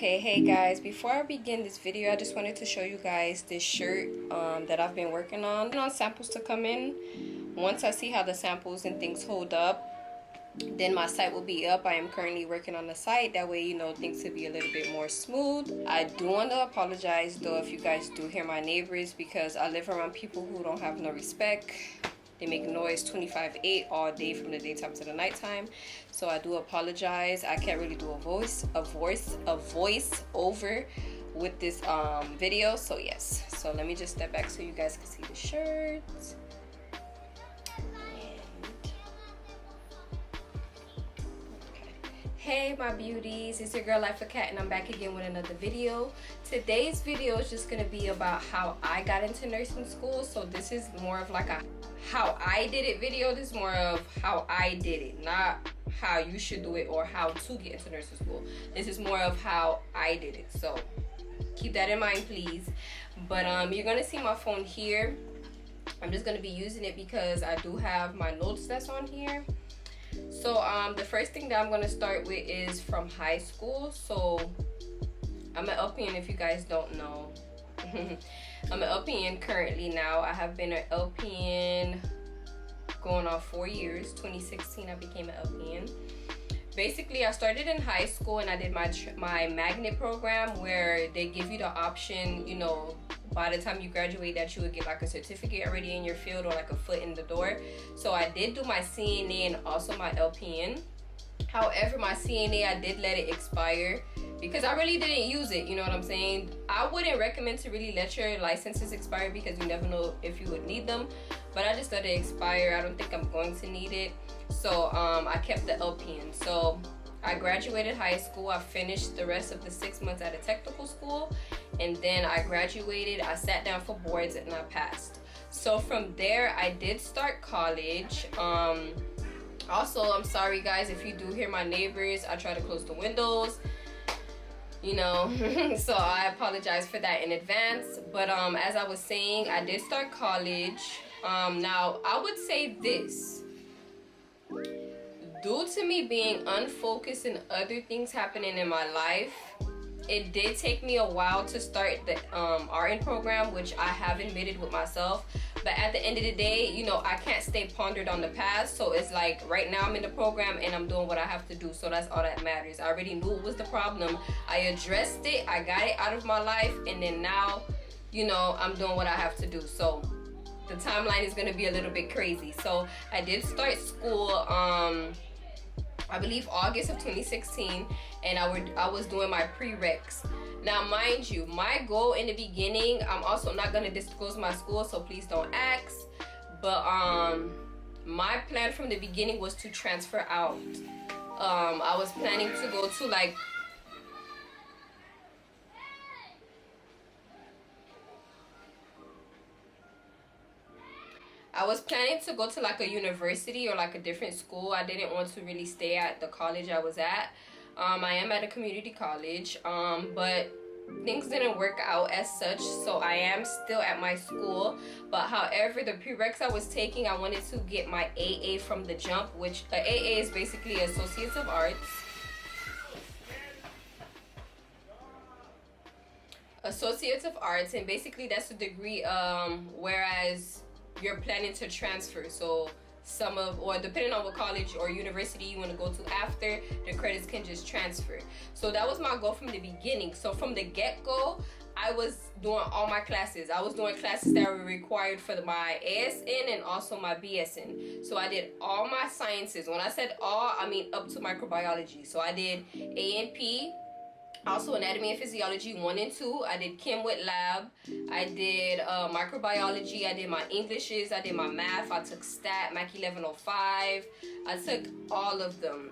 Okay, hey guys, before I begin this video, I just wanted to show you guys this shirt that I've been working on samples to come in. Once I see how the samples and things hold up, then my site will be up. I am currently working on the site, that way things will be a little bit more smooth. I do want to apologize though if you guys do hear my neighbors, because I live around people who don't have no respect. They make noise 25/8 all day from the daytime to the nighttime. So I do apologize. I can't really do a voice over with this video. So yes. So let me just step back so you guys can see the shirt. Hey my beauties, it's your girl Lifeofkat and I'm back again with another video. Today's video is just going to be about how I got into nursing school. So this is more of like a how I did it video. This is more of how I did it, not how you should do it or how to get into nursing school. This is more of how I did it, so keep that in mind please. But you're going to see my phone here. I'm just going to be using it because I do have my notes that's on here. So the first thing that I'm going to start with is from high school. So I'm an LPN if you guys don't know. I'm an LPN currently now. I have been an LPN going on 4 years. 2016 I became an LPN. Basically I started in high school and I did my magnet program, where they give you the option, by the time you graduate, that you would get like a certificate already in your field or like a foot in the door. So I did do my CNA and also my LPN. However, my CNA, I did let it expire because I really didn't use it, you know what I'm saying? I wouldn't recommend to really let your licenses expire because you never know if you would need them. But I just let it expire. I don't think I'm going to need it. So I kept the LPN. So I graduated high school. I finished the rest of the 6 months at a technical school. And then I graduated. I sat down for boards and I passed. So from there, I did start college. Also, I'm sorry guys if you do hear my neighbors. I try to close the windows, so I apologize for that in advance. But as I was saying, I did start college. Now I would say this, due to me being unfocused and other things happening in my life, it did take me a while to start the RN program, which I have admitted with myself. But at the end of the day, I can't stay pondered on the past. So it's like right now I'm in the program and I'm doing what I have to do. So that's all that matters. I already knew it was the problem. I addressed it. I got it out of my life. And then now, I'm doing what I have to do. So the timeline is going to be a little bit crazy. So I did start school, I believe August of 2016, and I was doing my prereqs. Now mind you, my goal in the beginning, I'm also not going to disclose my school, so please don't ask, but my plan from the beginning was to transfer out. I was planning to go to like a university or like a different school. I didn't want to really stay at the college I was at. I am at a community college, but things didn't work out as such, so I am still at my school. But however, the prereqs I was taking, I wanted to get my AA from the jump, which AA is basically Associates of Arts. Associates of Arts, and basically that's a degree, whereas you're planning to transfer. So or depending on what college or university you want to go to after, the credits can just transfer. So that was my goal from the beginning. So from the get-go, I was doing all my classes. I was doing classes that were required for my ASN and also my BSN. So I did all my sciences. When I said all, I mean up to microbiology. So I did A&P, also anatomy and physiology 1 and 2. I did chem with lab. I did microbiology. I did my Englishes. I did my math. I took stat, Mac 1105. I took all of them.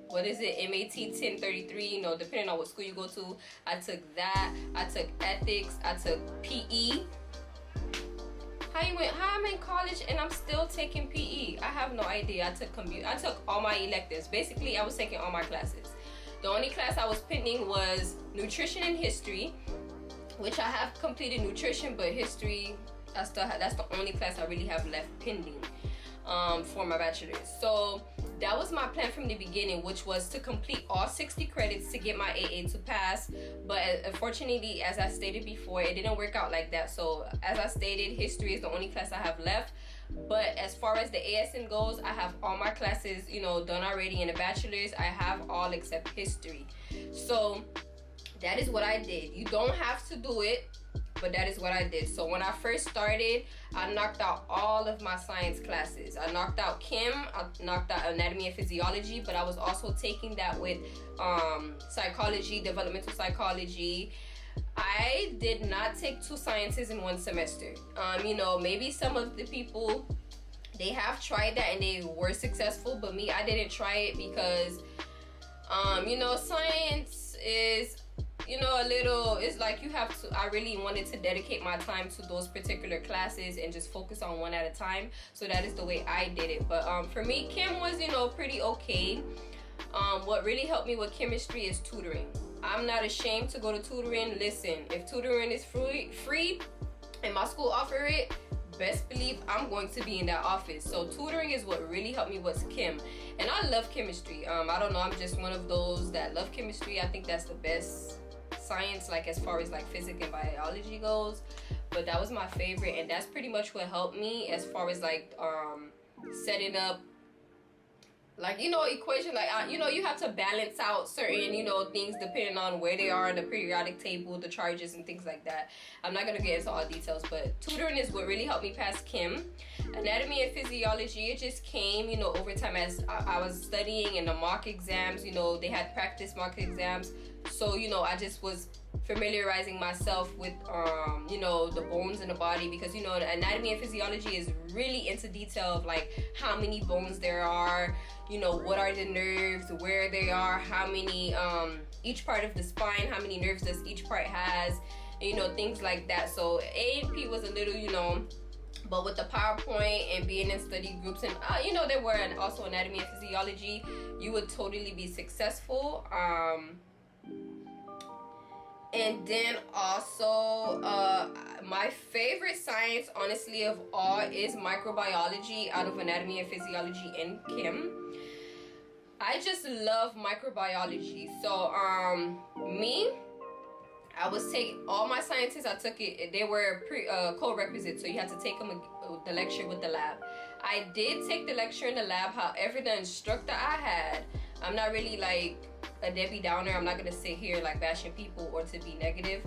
What is it? MAT 1033. Depending on what school you go to. I took that. I took ethics. I took PE. How I'm in college and I'm still taking PE? I have no idea. I took computer. I took all my electives. Basically, I was taking all my classes. The only class I was pending was nutrition and history, which I have completed nutrition, but history, that's the only class I really have left pending for my bachelor's. So that was my plan from the beginning, which was to complete all 60 credits to get my AA to pass. But unfortunately, as I stated before, it didn't work out like that. So as I stated, history is the only class I have left. But as far as the ASN goes, I have all my classes, you know, done already in the bachelor's. I have all except history. So that is what I did. You don't have to do it, but that is what I did. So when I first started, I knocked out all of my science classes. I knocked out chem, I knocked out anatomy and physiology, but I was also taking that with psychology, developmental psychology. I did not take 2 sciences in one semester. You know, maybe some of the people, they have tried that and they were successful, but me, I didn't try it because, you know, science is, you know, a little, it's like you have to, I really wanted to dedicate my time to those particular classes and just focus on one at a time. So that is the way I did it. But for me, chem was, you know, pretty okay. What really helped me with chemistry is tutoring. I'm not ashamed to go to tutoring. Listen, if tutoring is free and my school offer it, best believe I'm going to be in that office. So tutoring is what really helped me was chem. And I love chemistry. I don't know, I'm just one of those that love chemistry. I think that's the best science, like as far as like physics and biology goes. But that was my favorite, and that's pretty much what helped me as far as like setting up, like, you know, equation, like, you know, you have to balance out certain, you know, things depending on where they are in the periodic table, the charges and things like that. I'm not gonna get into all details, but tutoring is what really helped me pass chem. Anatomy and physiology, it just came, you know, over time as I was studying, and the mock exams, you know, they had practice mock exams. So, you know, I just was familiarizing myself with, you know, the bones in the body, because, you know, the anatomy and physiology is really into detail of like how many bones there are, you know, what are the nerves, where they are, how many, each part of the spine, how many nerves does each part has, you know, things like that. So A&P was a little, you know, but with the PowerPoint and being in study groups and, you know, there were also anatomy and physiology, you would totally be successful. And then also, my favorite science, honestly, of all is microbiology out of anatomy and physiology and chem. I just love microbiology. So, I was taking all my sciences. I took it. They were co-requisite, so you had to take them the lecture with the lab. I did take the lecture in the lab. However, the instructor I had, I'm not really like a Debbie Downer. I'm not gonna sit here like bashing people or to be negative.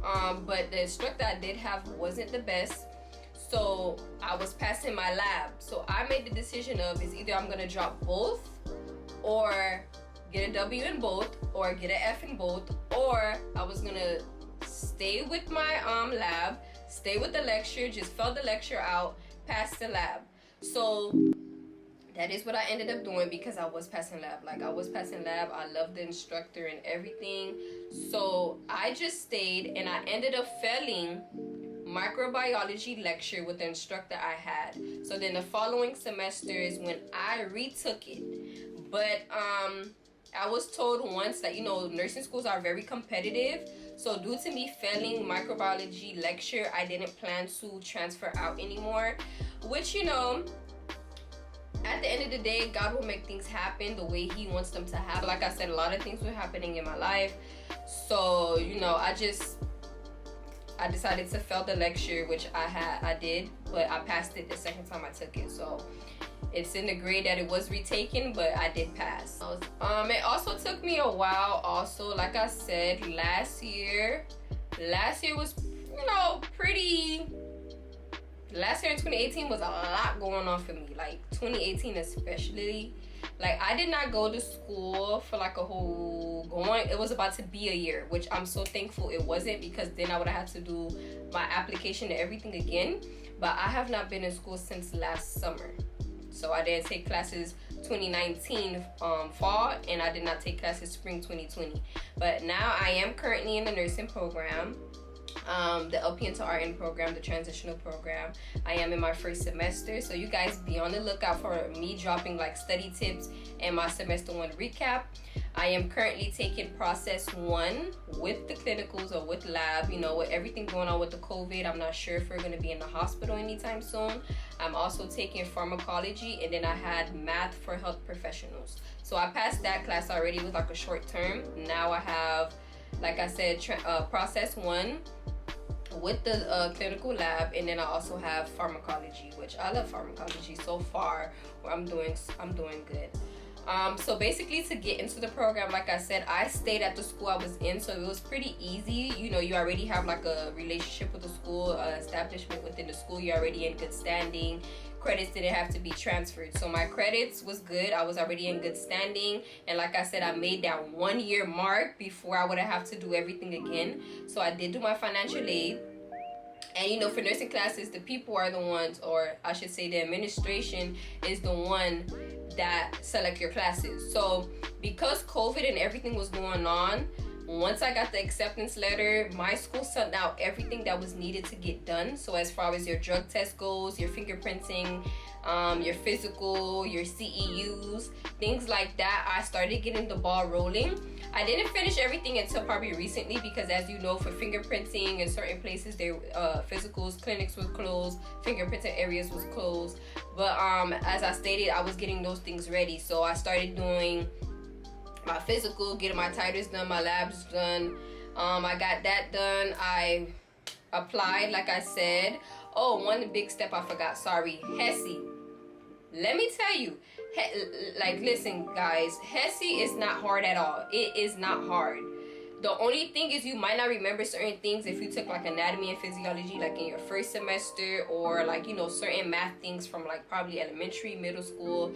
But the instructor I did have wasn't the best. So I was passing my lab. So I made the decision of is either I'm gonna drop both, or get a W in both, or get an F in both, or I was gonna stay with my lab, stay with the lecture, just fill the lecture out, pass the lab. So that is what I ended up doing, because I was passing lab. Like, I was passing lab. I loved the instructor and everything. So I just stayed, and I ended up failing microbiology lecture with the instructor I had. So then the following semester is when I retook it. But I was told once that, you know, nursing schools are very competitive. So due to me failing microbiology lecture, I didn't plan to transfer out anymore, which, you know, at the end of the day, God will make things happen the way He wants them to happen. Like I said, a lot of things were happening in my life. So, you know, I decided to fail the lecture, which I did, but I passed it the second time I took it. So it's in the grade that it was retaken, but I did pass. It also took me a while also. Like I said, last year was, you know, last year in 2018 was a lot going on for me. Like 2018 especially. Like, I did not go to school for like it was about to be a year, which I'm so thankful it wasn't, because then I would have had to do my application and everything again. But I have not been in school since last summer. So I didn't take classes 2019 fall, and I did not take classes spring 2020. But now I am currently in the nursing program. the LPN to RN program, the transitional program. I am in my first semester, so you guys be on the lookout for me dropping like study tips and my semester 1 recap. I am currently taking process 1 with the clinicals or with lab. You know, with everything going on with the COVID, I'm not sure if we're going to be in the hospital anytime soon. I'm also taking pharmacology, and then I had math for health professionals. So I passed that class already with like a short term. Now I have, like I said, process 1 with the clinical lab, and then I also have pharmacology, which I love pharmacology so far. Where I'm doing good. So basically, to get into the program, like I said, I stayed at the school I was in, so it was pretty easy. You know, you already have like a relationship with the school, establishment within the school. You're already in good standing. Credits didn't have to be transferred, so my credits was good. I was already in good standing, and like I said, I made that 1 year mark before I would have to do everything again. So I did do my financial aid. And you know, for nursing classes, the people are the ones, or I should say the administration is the one that select your classes. So because COVID and everything was going on, once I got the acceptance letter, my school sent out everything that was needed to get done. So as far as your drug test goes, your fingerprinting, your physical, your CEUs, things like that, I started getting the ball rolling. I didn't finish everything until probably recently, because as you know, for fingerprinting in certain places, physicals, clinics were closed, fingerprinting areas was closed. But as I stated, I was getting those things ready. So I started doing my physical, getting my titers done, my labs done. I got that done. I applied, like I said. Oh, one big step I forgot, sorry, HESI. Let me tell you, like, listen guys, HESI is not hard at all. It is not hard. The only thing is you might not remember certain things if you took like anatomy and physiology like in your first semester, or like, you know, certain math things from like probably elementary, middle school.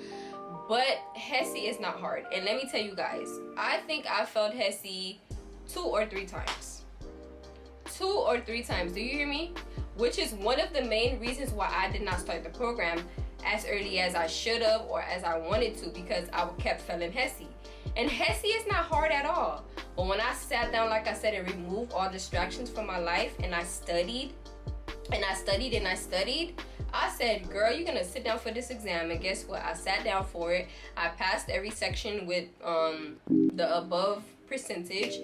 But HESI is not hard. And let me tell you guys, I think I failed HESI 2 or 3 times. 2 or 3 times, do you hear me? Which is one of the main reasons why I did not start the program as early as I should have or as I wanted to, because I kept failing HESI. And HESI is not hard at all. But when I sat down, like I said, and removed all distractions from my life, and I studied, and I studied, and I studied, I said, girl, you're gonna sit down for this exam. And guess what? I sat down for it. I passed every section with the above percentage,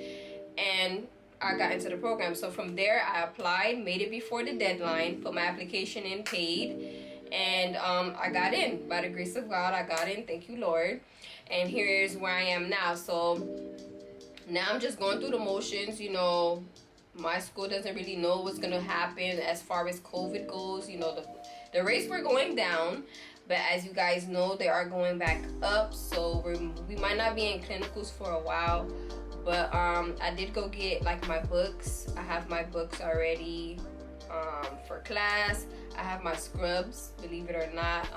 and I got into the program. So from there, I applied, made it before the deadline, put my application in, paid, and I got in. By the grace of God, I got in. Thank you, Lord. And here's where I am now. So now I'm just going through the motions. You know, my school doesn't really know what's gonna happen as far as COVID goes. You know, the rates were going down, but as you guys know, they are going back up. So we might not be in clinicals for a while. But I did go get like my books. I have my books already for class. I have my scrubs, believe it or not.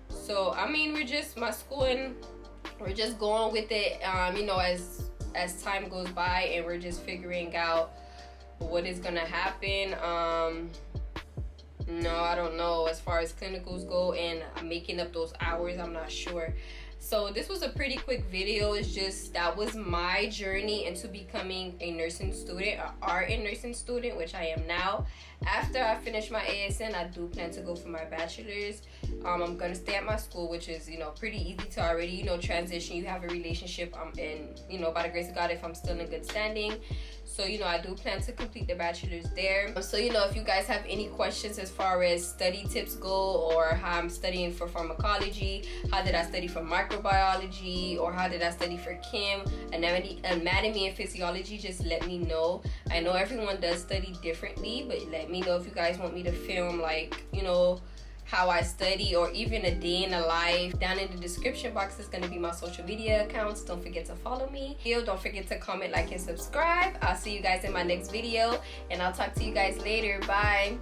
So I mean, we're just we're just going with it. You know, as time goes by, and we're just figuring out what is gonna happen. No, I don't know as far as clinicals go, and making up those hours, I'm not sure. So this was a pretty quick video. It's just that was my journey into becoming a nursing student, a RN nursing student, which I am now. After I finish my ASN, I do plan to go for my bachelor's. I'm gonna stay at my school, which is, you know, pretty easy to already, you know, transition. You have a relationship, and you know, by the grace of God, if I'm still in good standing. So, you know, I do plan to complete the bachelor's there. So, you know, if you guys have any questions as far as study tips go, or how I'm studying for pharmacology, how did I study for microbiology, or how did I study for chem, anatomy and physiology, just let me know. I know everyone does study differently, but let me know if you guys want me to film, like, you know, how I study, or even a day in a life. Down in the description box is going to be my social media accounts. Don't forget to follow me. Don't forget to comment, like, and subscribe. I'll see you guys in my next video, and I'll talk to you guys later. Bye.